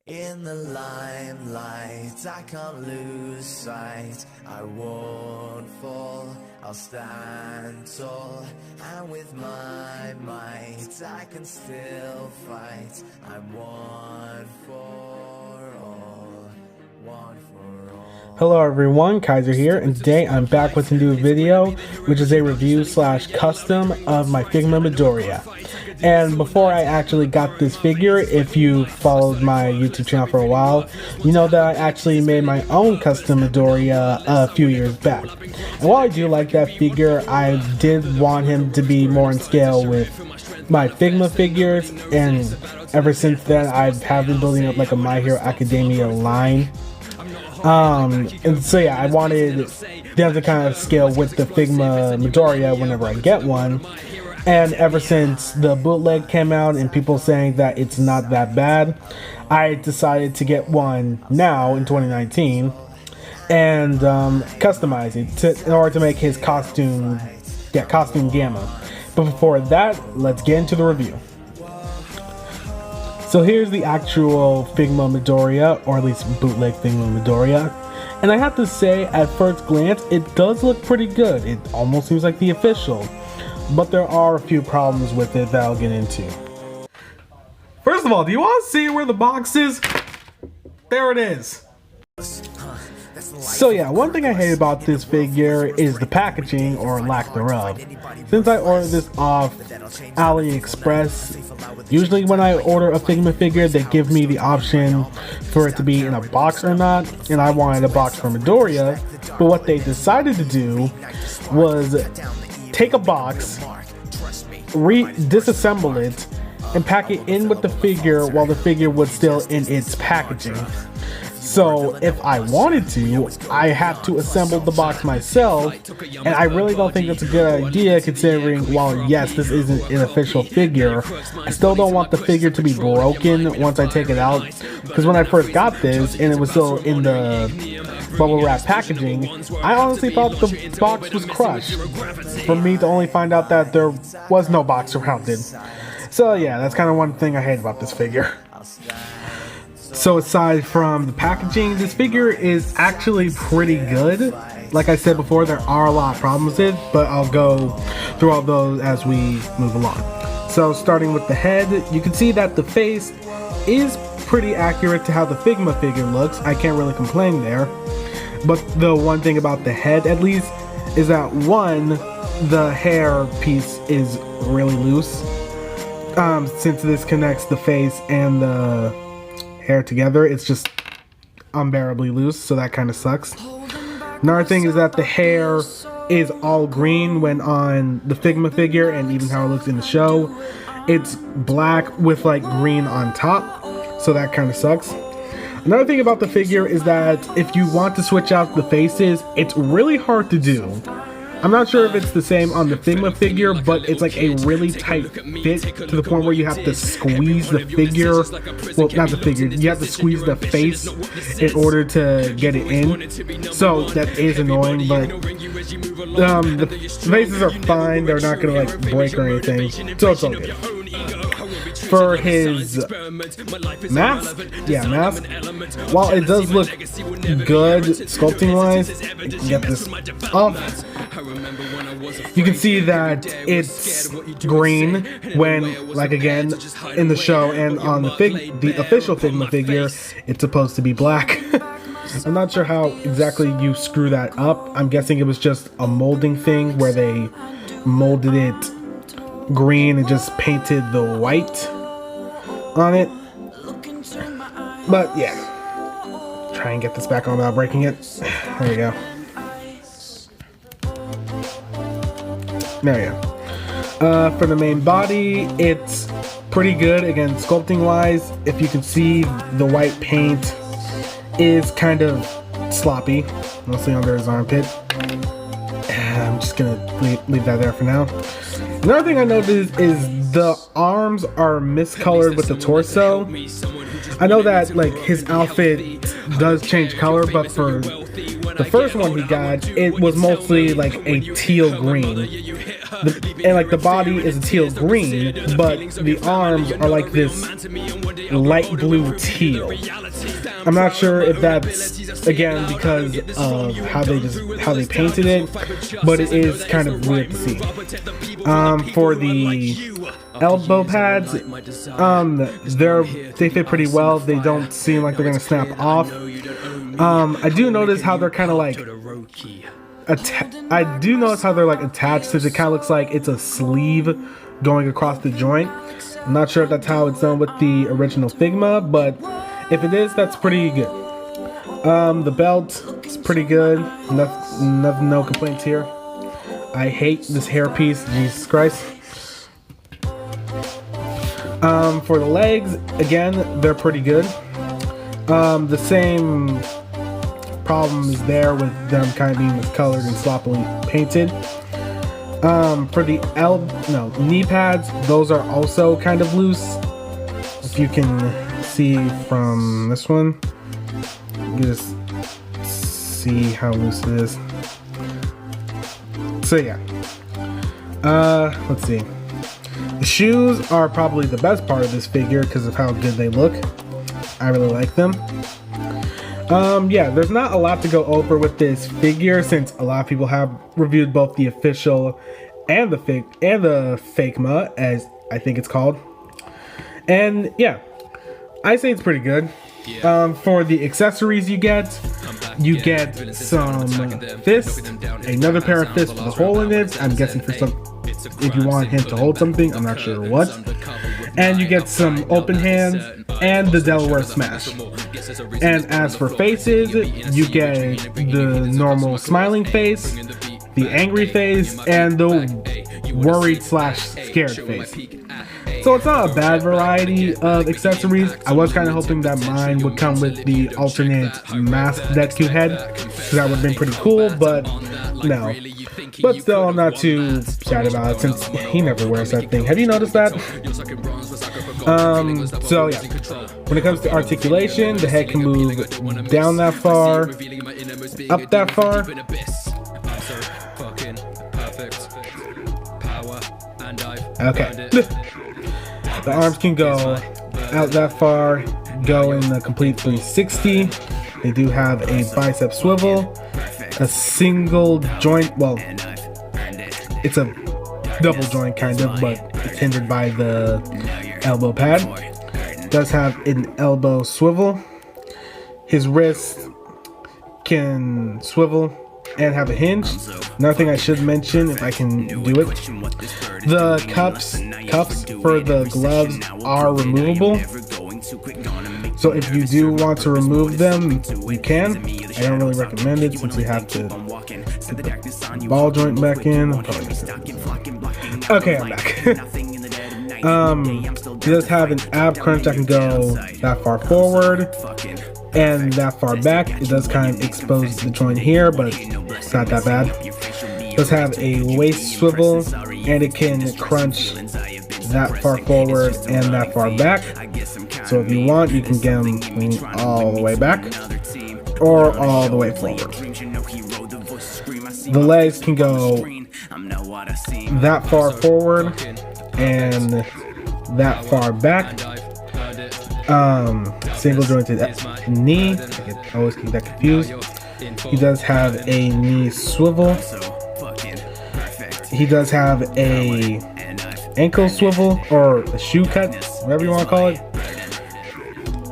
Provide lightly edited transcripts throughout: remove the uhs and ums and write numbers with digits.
In the limelight, I can't lose sight. I won't fall, I'll stand tall. And with my might, I can still fight. I'm one for all, one for all. Hello everyone, Kaiser here, and today I'm back with a new video, which is a review/custom of my Figma Midoriya. And before I actually got this figure, if you followed my YouTube channel for a while, you know that I actually made my own custom Midoriya a few years back. And while I do like that figure, I did want him to be more in scale with my Figma figures, and ever since then I have been building up like a My Hero Academia line. And so yeah, I wanted them to kind of scale with the Figma Midoriya whenever I get one. And ever since the bootleg came out and people saying that it's not that bad, I decided to get one now in 2019 and customize it in order to make his costume gamma. But before that, let's get into the review. So here's the actual Figma Midoriya, or at least bootleg Figma Midoriya. And I have to say, at first glance, it does look pretty good. It almost seems like the official. But there are a few problems with it that I'll get into. First of all, do you want to see where the box is? There it is. So yeah, one thing I hate about this figure is the packaging, or lack thereof. Since I ordered this off AliExpress, usually when I order a Figma figure, they give me the option for it to be in a box or not, and I wanted a box for Midoriya. But what they decided to do was take a box, disassemble it, and pack it in with the figure while the figure was still in its packaging. So if I wanted to, I have to assemble the box myself, and I really don't think that's a good idea, considering, while yes, this isn't an official figure, I still don't want the figure to be broken once I take it out, because when I first got this and it was still in the bubble wrap packaging, I honestly thought the box was crushed, for me to only find out that there was no box around it. So yeah, that's kind of one thing I hate about this figure. So aside from the packaging, this figure is actually pretty good. Like I said before, there are a lot of problems with it, but I'll go through all those as we move along. So starting with the head, you can see that the face is pretty accurate to how the Figma figure looks. I can't really complain there. But the one thing about the head, at least, is that one, the hair piece is really loose. Since this connects the face and the hair together, it's just unbearably loose, so that kind of sucks. Another thing is that the hair is all green when on the Figma figure, and even how it looks in the show, it's black with like green on top, so that kind of sucks. Another thing about the figure is that if you want to switch out the faces, it's really hard to do. I'm not sure if it's the same on the Figma figure, but it's like a really tight fit to the point where you have to squeeze the figure, well, not the figure, you have to squeeze the face in order to get it in. So that is annoying, but the faces are fine, they're not gonna like break or anything, so it's all good. For his mask, while it does look good sculpting wise, get this off. You can see that it's green when, like again, in the show and on the official Figma figure, it's supposed to be black. I'm not sure how exactly you screw that up. I'm guessing it was just a molding thing where they molded it green and just painted the white on it. But yeah, try and get this back on without breaking it. There you go. There you go. For the main body, it's pretty good. Again, sculpting wise, if you can see, the white paint is kind of sloppy, mostly under his armpit. I'm just gonna leave that there for now. Another thing I noticed is the arms are miscolored with the torso. I know that like his outfit does change color, but for the first one he got, it was mostly like a teal green. and like the body is a teal green, but the arms are like this light blue teal. I'm not sure if that's again because of how they painted it, but it is kind of weird to see. For the elbow pads, they fit pretty well. They don't seem like they're gonna snap off. I do notice how they're kind of like I do notice how they're like attached, since it kind of looks like it's a sleeve going across the joint. I'm not sure if that's how it's done with the original Figma, but if it is, that's pretty good. The belt is pretty good. No complaints here. I hate this hairpiece, Jesus Christ. For the legs, again, they're pretty good. The same problem is there with them kind of being miscolored and sloppily painted. For the knee pads, those are also kind of loose. If you can see from this one, you just see how loose it is. So yeah, let's see. The shoes are probably the best part of this figure because of how good they look. I really like them. Yeah, there's not a lot to go over with this figure since a lot of people have reviewed both the official and the Figma, as I think it's called. And yeah, I say it's pretty good. For the accessories you get some fists, another pair of fists with a hole in it. I'm guessing for if you want him to hold something, I'm not sure what. And you get some open hands and the Delaware Smash. And as for faces, you get the normal smiling face, the angry face, and the worried / scared face. So it's not a bad variety of accessories. I was kind of hoping that mine would come with the alternate mask Deku head, because that would have been pretty cool, but no. But still, I'm not too sad about it since he never wears that thing. Have you noticed that? So yeah, when it comes to articulation, the head can move down that far, up that far. Okay. The arms can go out that far, go in a complete 360. They do have a bicep swivel, a single joint, well, it's a double joint kind of, but it's hindered by the elbow pad. It does have an elbow swivel. His wrist can swivel and have a hinge. Another thing I should mention, if I can do it, the cups for the gloves are removable. So if you do want to remove them, you can. I don't really recommend it since you have to put the ball joint back in. Okay, I'm back. It does have an ab crunch that can go that far forward and that far back. It does kind of expose the joint here, but it's not that bad. It does have a waist swivel, and it can crunch that far forward and that far back. So if you want, you can get them all the way back or all the way forward. The legs can go that far forward and that far back. Single jointed knee. I always get that confused. He does have a knee swivel. He does have a ankle swivel or a shoe cut, whatever you want to call it.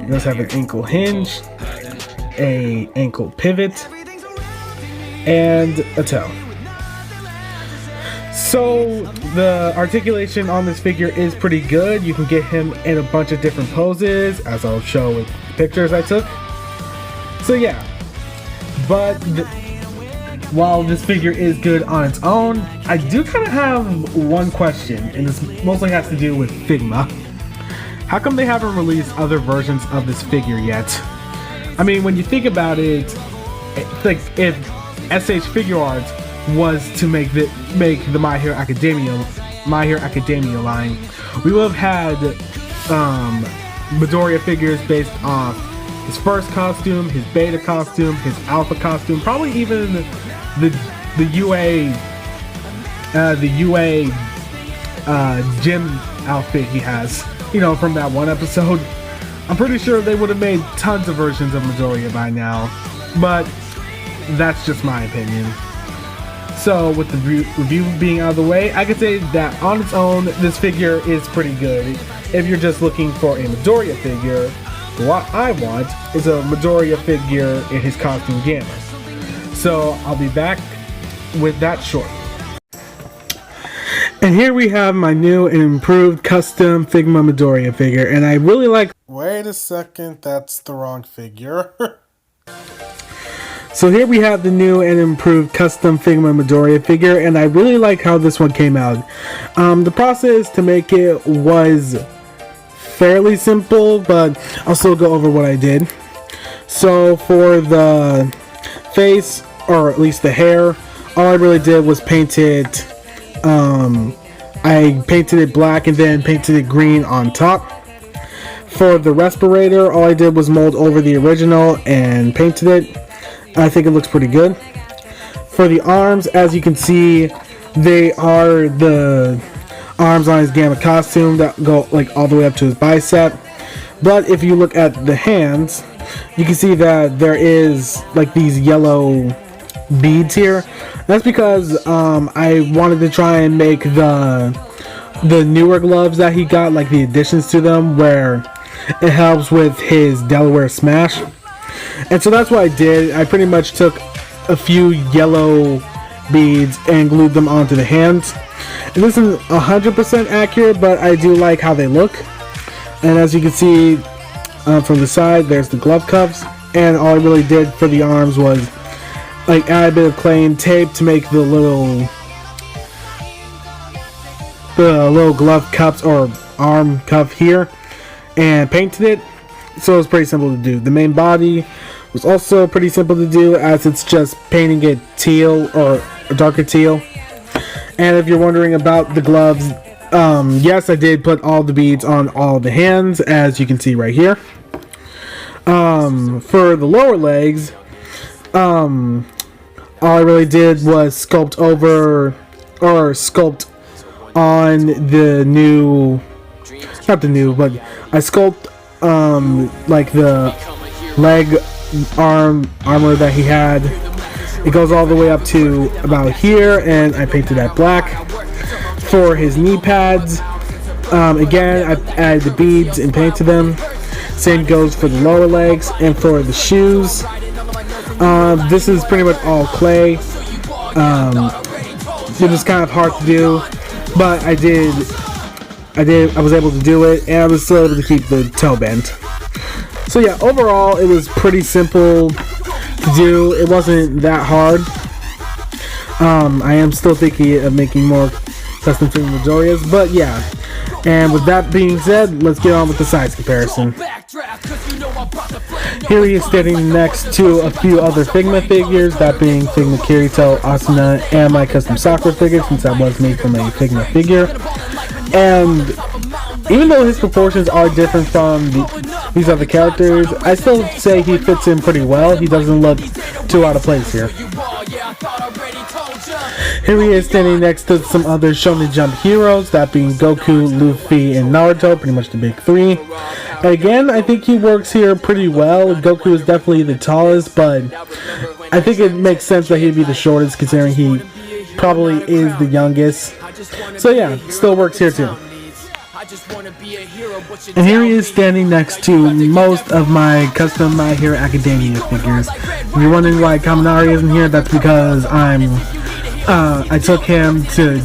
He does have an ankle hinge, a ankle pivot, and a toe. So the articulation on this figure is pretty good. You can get him in a bunch of different poses, as I'll show with pictures I took. So yeah, but while this figure is good on its own, I do kind of have one question, and this mostly has to do with Figma. How come they haven't released other versions of this figure yet? I mean, when you think about it, like if SH Figure Arts was to make the My Hero Academia line, we would have had Midoriya figures based off his first costume, his beta costume, his alpha costume, probably even the UA the UA gym outfit he has, you know, from that one episode. I'm pretty sure they would have made tons of versions of Midoriya by now, but that's just my opinion. So with the review being out of the way, I could say that on its own, this figure is pretty good. If you're just looking for a Midoriya figure, what I want is a Midoriya figure in his costume gamut. So I'll be back with that shortly. And here we have my new and improved custom Figma Midoriya figure, and I really like... Wait a second, that's the wrong figure. So here we have the new and improved custom Figma Midoriya figure, and I really like how this one came out. The process to make it was fairly simple, but I'll still go over what I did. So for the face, or at least the hair, all I really did was paint it. I painted it black and then painted it green on top. For the respirator, all I did was mold over the original and painted it. I think it looks pretty good. For the arms, as you can see, they are the arms on his Gamma costume that go like all the way up to his bicep. But if you look at the hands, you can see that there is like these yellow beads here. That's because I wanted to try and make the newer gloves that he got, like the additions to them, where it helps with his Delaware Smash. And so that's what I did. I pretty much took a few yellow beads and glued them onto the hands. And this isn't 100% accurate, but I do like how they look. And as you can see from the side, there's the glove cuffs. And all I really did for the arms was like add a bit of clay and tape to make the little glove cups or arm cuff here, and painted it. So it's pretty simple to do. The main body was also pretty simple to do, as it's just painting it teal or a darker teal. And if you're wondering about the gloves, yes, I did put all the beads on all the hands, as you can see right here. For the lower legs, all I really did was sculpt on the new, not the new, but I sculpt like the leg armor that he had. It goes all the way up to about here, and I painted that black. For his knee pads, again, I added the beads and painted them. Same goes for the lower legs. And for the shoes, this is pretty much all clay. It was kind of hard to do, but I was able to do it, and I was still able to keep the toe bent. So yeah, overall it was pretty simple to do. It wasn't that hard. I am still thinking of making more custom Figma Midoriyas, but yeah. And with that being said, let's get on with the size comparison. Here he is standing next to a few other Figma figures, that being Figma Kirito, Asuna, and my custom Sakura figure, since that was made from a Figma figure. And even though his proportions are different from these other characters, I still say he fits in pretty well. He doesn't look too out of place here. Here he is standing next to some other Shonen Jump heroes, that being Goku, Luffy, and Naruto, pretty much the big three. Again, I think he works here pretty well. Goku is definitely the tallest, but I think it makes sense that he'd be the shortest, considering he probably is the youngest. So yeah, still works here too. And here he is standing next to most of my custom My Hero Academia figures. If you're wondering why Kaminari isn't here, that's because I took him to,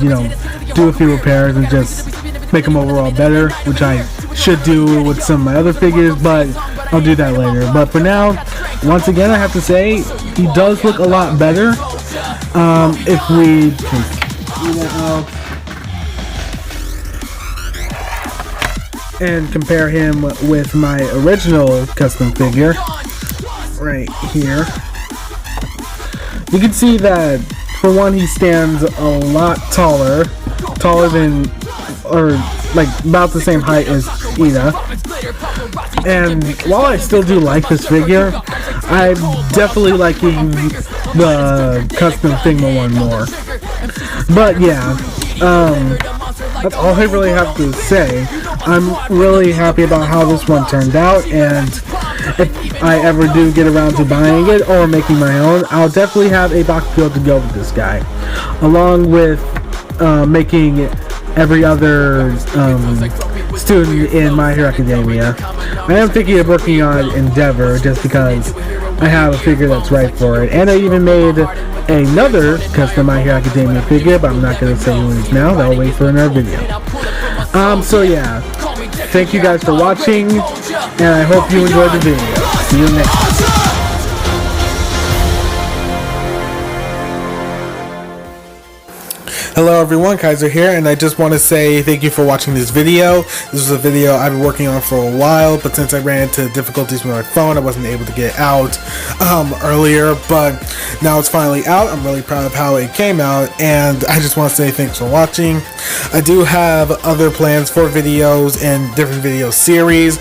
do a few repairs and just make him overall better, which I should do with some of my other figures, but I'll do that later. But for now, once again, I have to say, he does look a lot better. If we and compare him with my original custom figure right here, you can see that for one, he stands a lot taller than, or like about the same height as Ida. And while I still do like this figure, I'm definitely liking the custom Figma one more. But yeah, that's all I really have to say. I'm really happy about how this one turned out, and if I ever do get around to buying it or making my own, I'll definitely have a box build to go with this guy, along with making every other student in My Hero Academia. I am thinking of working on Endeavor just because I have a figure that's right for it, and I even made another custom My Hero Academia figure, but I'm not going to say who it is now. That'll wait for another video. So yeah, thank you guys for watching, and I hope you enjoyed the video. See you next time. Hello everyone, Kaiser here, and I just want to say thank you for watching this video. This was a video I've been working on for a while, but since I ran into difficulties with my phone, I wasn't able to get it out earlier, but now it's finally out. I'm really proud of how it came out, and I just want to say thanks for watching. I do have other plans for videos and different video series,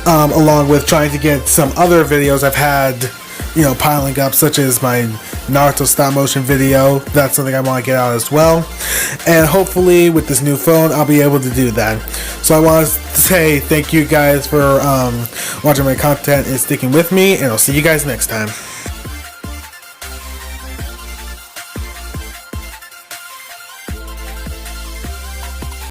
along with trying to get some other videos I've had, you know, piling up, such as my Naruto stop motion video. That's something I want to get out as well, and hopefully with this new phone I'll be able to do that. So I want to say thank you guys for watching my content and sticking with me, and I'll see you guys next time.